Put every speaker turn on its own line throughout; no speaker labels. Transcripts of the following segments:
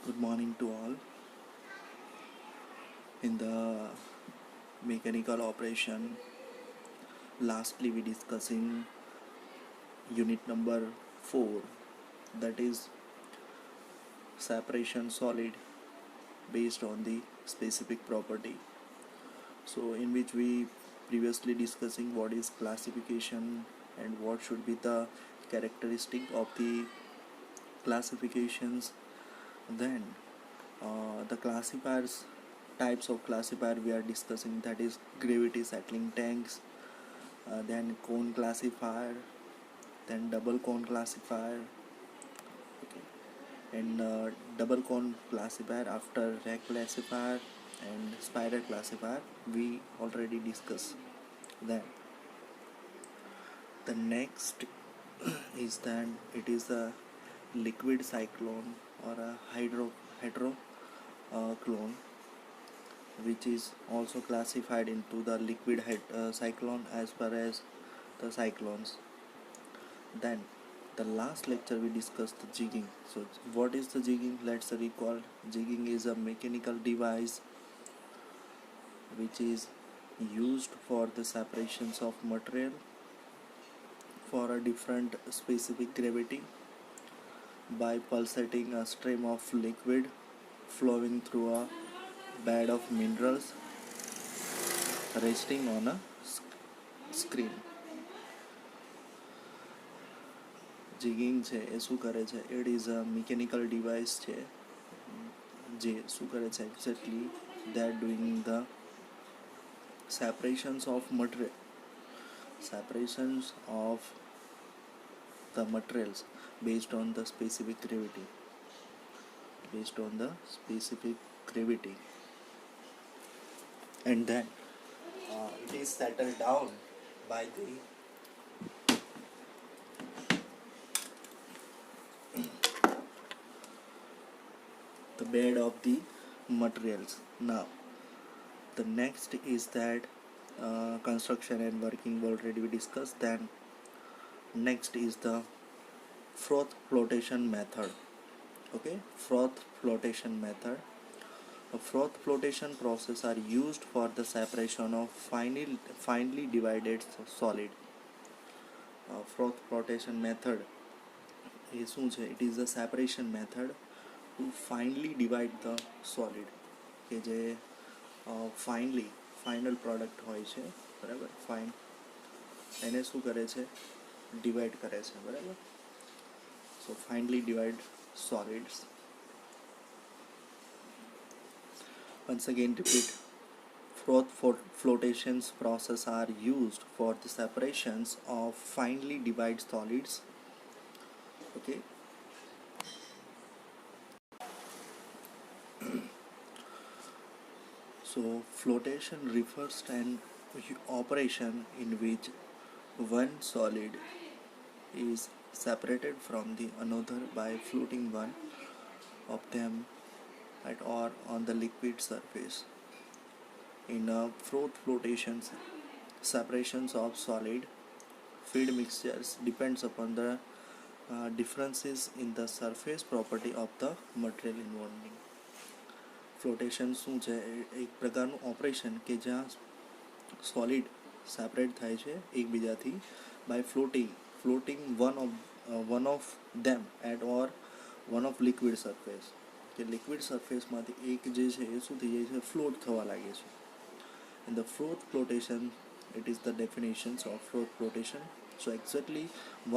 Good morning to all. In the mechanical operation, lastly we discussing unit number 4, that is separation solid based on the specific property. So in which we previously discussing what is classification and what should be the characteristic of the classifications. Then the classifiers, types of classifier we are discussing, that is gravity settling tanks, then cone classifier, then double cone classifier, okay, and double cone classifier after rack classifier and spiral classifier we already discussed. Then the next is that it is a liquid cyclone or a hydro clone, which is also classified into the liquid cyclone as far as the cyclones. Then the last lecture we discussed the jigging. So what is the jigging? Let's recall. Jigging is a mechanical device which is used for the separations of material for a different specific gravity by pulsating a stream of liquid flowing through a bed of minerals resting on a screen. Jigging છે એ શું કરે છે? It is a mechanical device છે જે શું કરે છે exactly they are doing the separations of the materials based on the specific gravity and then it is settled down by the bed of the materials. Now the next is that construction and working already we discussed. Then next is the froth flotation method. Okay, froth flotation method. A froth flotation process are used for the separation of finely divided solid. Froth flotation method is it is a separation method to finely divide the solid કે જે final product હોય છે, બરાબર, fine એને શું કરે છે? Divide કરે છે, બરાબર. સો finely divide solids. Once again repeat, froth flotations process are used for the separations of finely divided solids. Okay. So flotation refers to an operation in which one solid is separated from the another by floating one of them at or on the liquid surface. In froth flotations, separations of solid feed mixtures depends upon the differences in the surface property of the material involved. ફ્લોટેશન શું છે? એક પ્રકારનું operation કે જ્યાં solid separate થાય છે એકબીજાથી by floating one of them at or one of liquid surface, કે લિક્વિડ સરફેસમાંથી એક જે છે એ શું થઈ જાય છે? ફ્લોટ થવા લાગે છે. In the froth flotation, it is the definitions of froth flotation. So exactly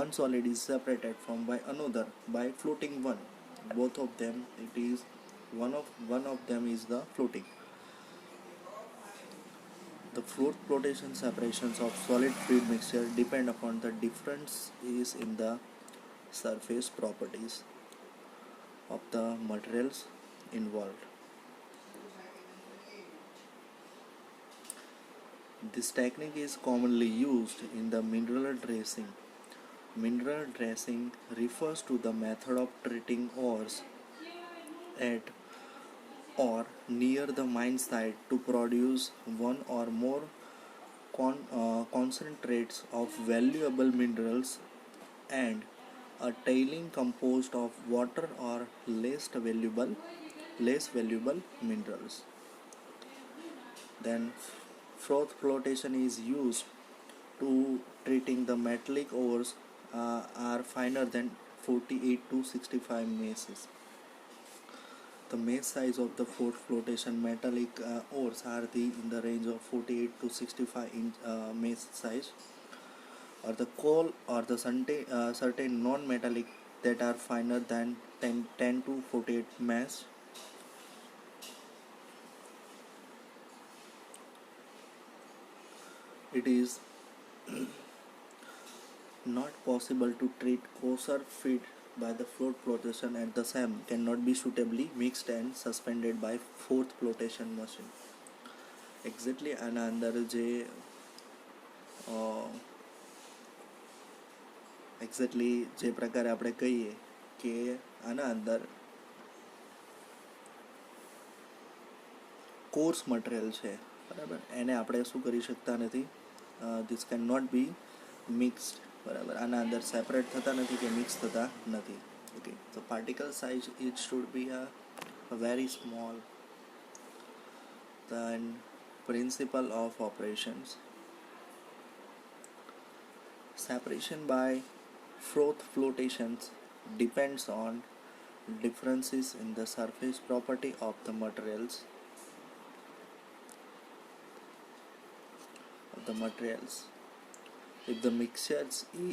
one solid is separated from by another by floating one. Both of them, it is one of them is the floating. The froth flotation separations of solid feed mixture depend upon the differences in the surface properties of the materials involved. This technique is commonly used in the mineral dressing. Mineral dressing refers to the method of treating ores at or near the mine site to produce one or more concentrates of valuable minerals and a tailing composed of water or less valuable minerals. Then froth flotation is used to treating the metallic ores are finer than 48 to 65 messes. The mass size of the froth flotation metallic ores are in the range of 48 to 65 inch mass size, or the coal or the certain non-metallic that are finer than 10 to 48 mass. It is not possible to treat coarser feed by the float flotation, and the same cannot be suitably mixed and suspended by fourth flotation machine. Exactly આના અંદર જે exactly જે પ્રકારે આપણે કહીએ કે આના અંદર કોર્સ મટીરિયલ છે, બરાબર, એને આપણે શું કરી શકતા નથી, this can not be mixed, બરાબર, આના અંદર સેપરેટ થતા નથી કે મિક્સ થતા નથી. ઓકે, તો particle size it should be a very small. Then principle of operations. Separation by froth flotations depends on differences in the surface property of the materials. If the mixture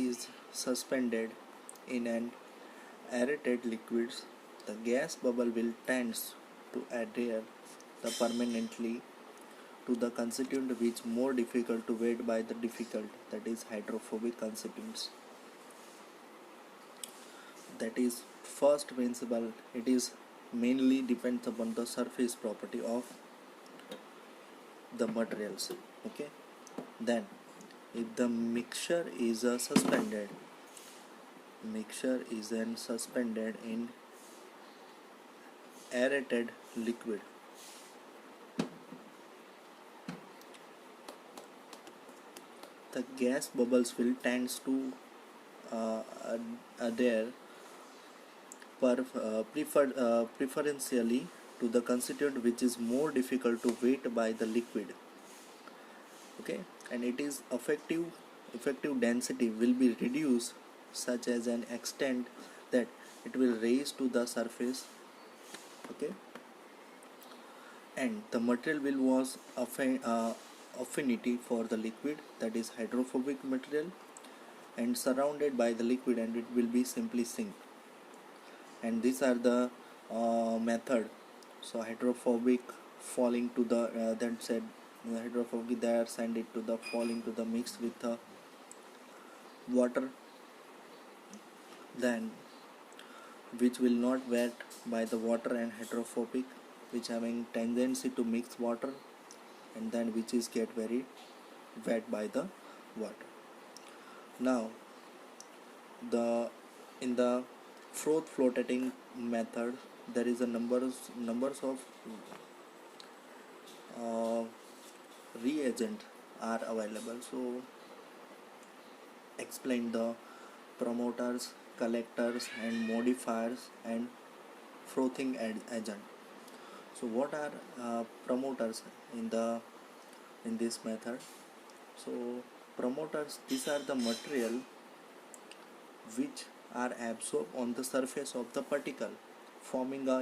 is suspended in an aerated liquids, the gas bubble will tend to adhere permanently to the constituent which more difficult to weight by the difficult, that is hydrophobic constituents. That is first principle. It is mainly depends upon the surface property of the materials. Okay, then if the mixture is suspended in aerated liquid, the gas bubbles will tend to adhere preferentially to the constituent which is more difficult to weight by the liquid. Okay, and it is effective density will be reduced such as an extent that it will raise to the surface. Okay, and the material will was affinity for the liquid, that is hydrophobic material, and surrounded by the liquid, and it will be simply sink. And these are the method. So hydrophobic falling to the that said hydrophobic, they are send it to the falling to the mix with the water, then which will not wet by the water, and hydrophobic which having tendency to mix water, and then which is get very wet by the water. Now in the froth flotating method there is a numbers of reagent are available. So explain the promoters, collectors, and modifiers, and frothing agent. So what are promoters in this method? So promoters, these are the material which are absorbed on the surface of the particle, forming a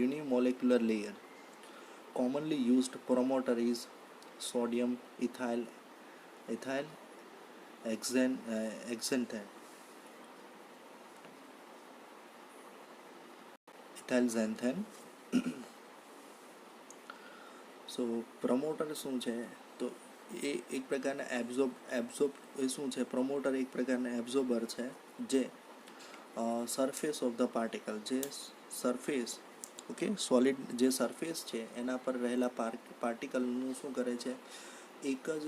unimolecular layer. Commonly used promoter is sodium ethyl xanthan. So promoter શું છે, તો એ એક પ્રકારના absorb એ શું છે, promoter એક પ્રકારના absorber છે જે સરફેસ ઓફ ધ પાર્ટિકલ, જે સરફેસ, ઓકે, સોલિડ જે સરફેસ છે એના પર રહેલા પાર્ટિકલનું શું કરે છે, એક જ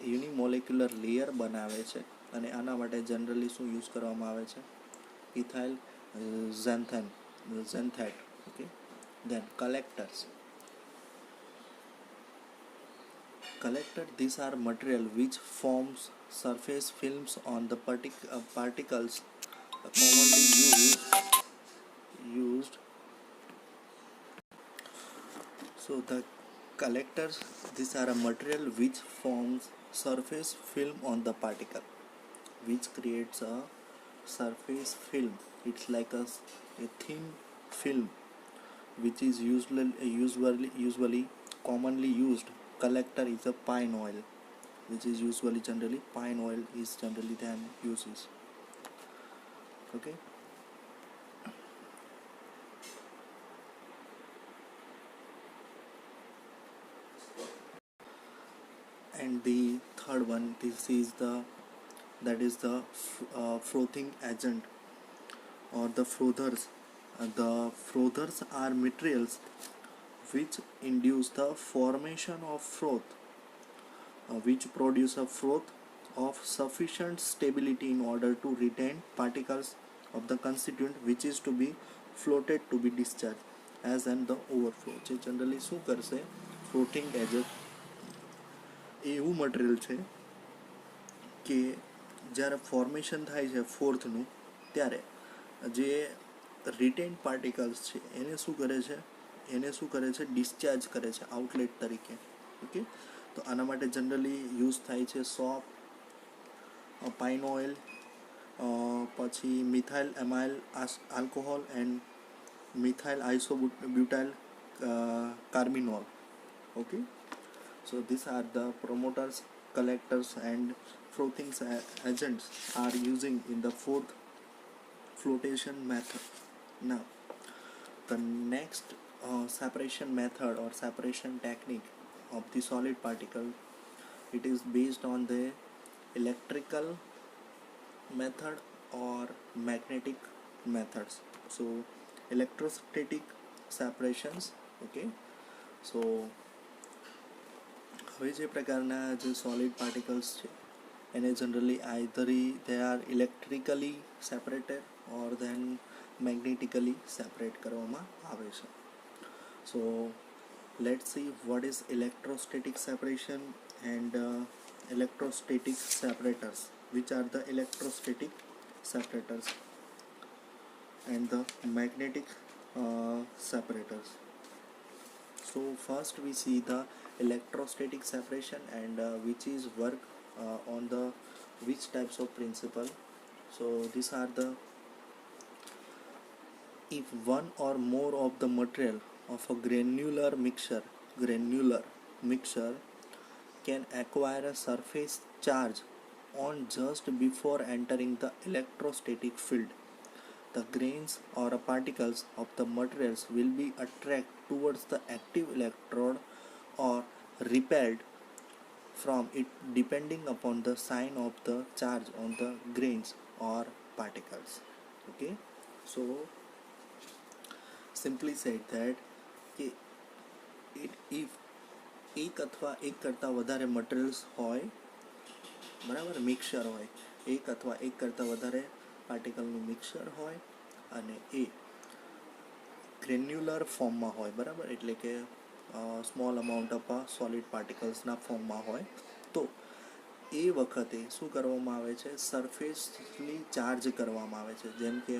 યુનિમોલેક્યુલર લેયર બનાવે છે, અને આના માટે જનરલી શું યુઝ કરવામાં આવે છે, ethyl xanthate. Okay, then collector, these are material which forms surface films on the particles commonly used. So the collectors, these are a material which forms surface film on the particle, which creates a surface film. It's like a thin film which is usually commonly used. Collector is a pine oil, which is usually generally pine oil is generally then uses. Okay. And the third one, this is the that is the frothing agent or the frothers. The frothers are materials which induce the formation of froth, which produce a froth of sufficient stability in order to retain particles of the constituent which is to be floated to be discharged as and the overflow. જે generally શું કરશે, floating agent એવું material છે કે જ્યારે formation થાય છે ફોર્થનું, ત્યારે જે રિટેન પાર્ટિકલ્સ છે એને શું કરે છે ડિસ્ચાર્જ કરે છે આઉટલેટ તરીકે. ઓકે, તો આના માટે જનરલી યુઝ થાય છે સોપ, પાઇન ઓઇલ, પછી methyl amyl alcohol and methyl isobutyl carbinol. Okay, so these are the promoters, collectors and frothing agents are using in the fourth flotation method. Now the next separation method or separation technique of the solid particle, it is based on the electrical method or magnetic methods. So electrostatic separations. Okay, so હવે જે પ્રકારના જે solid particles છે એને generally either they are electrically separated or then magnetically separate કરવામાં આવે છે. So let's see what is electrostatic separation and electrostatic separators. Which are the electrostatic separators and the magnetic separators? So first we see the electrostatic separation and which is work on the which types of principle. So these are the, if one or more of the material of a granular mixture can acquire a surface charge on just before entering the electrostatic field, the grains or particles of the materials will be attracted towards the active electrode or repelled from it depending upon the sign of the charge on the grains or particles. Okay, so simply said that if એક અથવા એક કરતાં વધારે materials હોય, બરાબર, mixer હોય, એક અથવા એક કરતાં વધારે પાર્ટિકલનું મિક્સર હોય અને એ ગ્રેન્યુલર ફોર્મમાં હોય, બરાબર, એટલે કે સ્મોલ અમાઉન્ટ ઓફ સોલિડ પાર્ટિકલ્સના ફોર્મમાં હોય, તો એ વખતે શું કરવામાં આવે છે, સરફેસલી ચાર્જ કરવામાં આવે છે. જેમ કે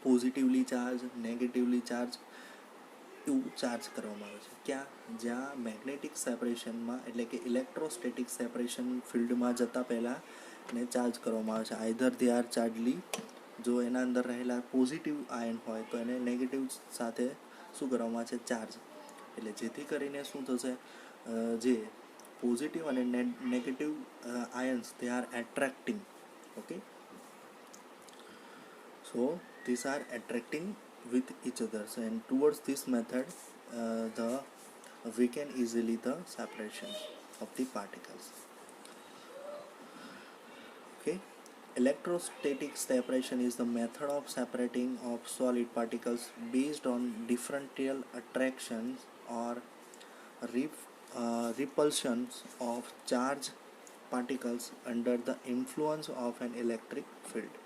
પોઝિટિવલી ચાર્જ, નેગેટિવલી ચાર્જ, એવું ચાર્જ કરવામાં આવે છે. ક્યાં? જ્યાં મેગ્નેટિક સેપરેશનમાં એટલે કે ઇલેક્ટ્રોસ્ટેટિક સેપરેશન ફિલ્ડમાં જતાં પહેલાં એને ચાર્જ કરવામાં આવે છે. આઈધર દે આર ચાર્જલી, જો એના અંદર રહેલા પોઝિટિવ આયન હોય તો એને નેગેટિવ સાથે શું કરવામાં આવે છે, ચાર્જ. એટલે જેથી કરીને શું થશે, જે પોઝિટિવ અને negative ions they are attracting. Okay, so these are attracting with each other, and towards this method we can easily the separation of the particles. Okay, electrostatic separation is the method of separating of solid particles based on differential attractions or repulsions of charged particles under the influence of an electric field.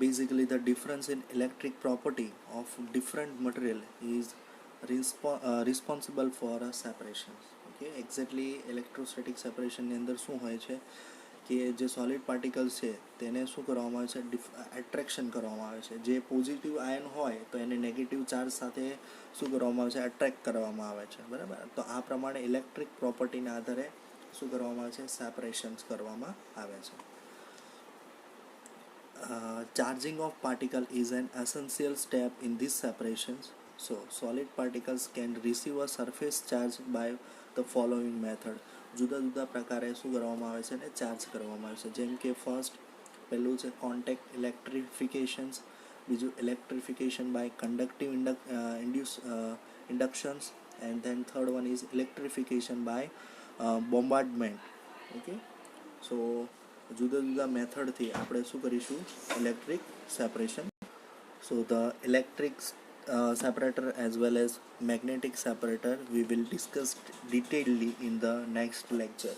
Basically, the difference in electric property of different material is responsible for a separation. Okay, exactly electrostatic સેપરેશનની અંદર શું હોય છે કે જે solid particles છે તેને શું કરવામાં આવે છે, એટ્રેક્શન કરવામાં આવે છે. જે પોઝિટિવ આયન હોય તો એને નેગેટિવ ચાર્જ સાથે શું કરવામાં આવે છે, એટ્રેક્ટ કરવામાં આવે છે. બરાબર. તો આ પ્રમાણે ઇલેક્ટ્રિક પ્રોપર્ટીના આધારે શું કરવામાં આવે છે, સેપરેશન્સ કરવામાં આવે છે. Charging of particle is an essential step in these separations. So, solid particles can receive a surface charge by the following method. જુદા જુદા પ્રકારે શું કરવામાં આવે છે ને ચાર્જ કરવામાં આવે છે. જેમ કે ફર્સ્ટ પહેલું છે કોન્ટેક્ટ ઇલેક્ટ્રિફિકેશન્સ, બીજું electrification by conductive inductions, and then third one is electrification by bombardment. Okay, so જુદા જુદા મેથડથી આપણે શું કરીશું, electric separation. So the electric separator as well as magnetic separator we will discuss detailedly in the next lecture.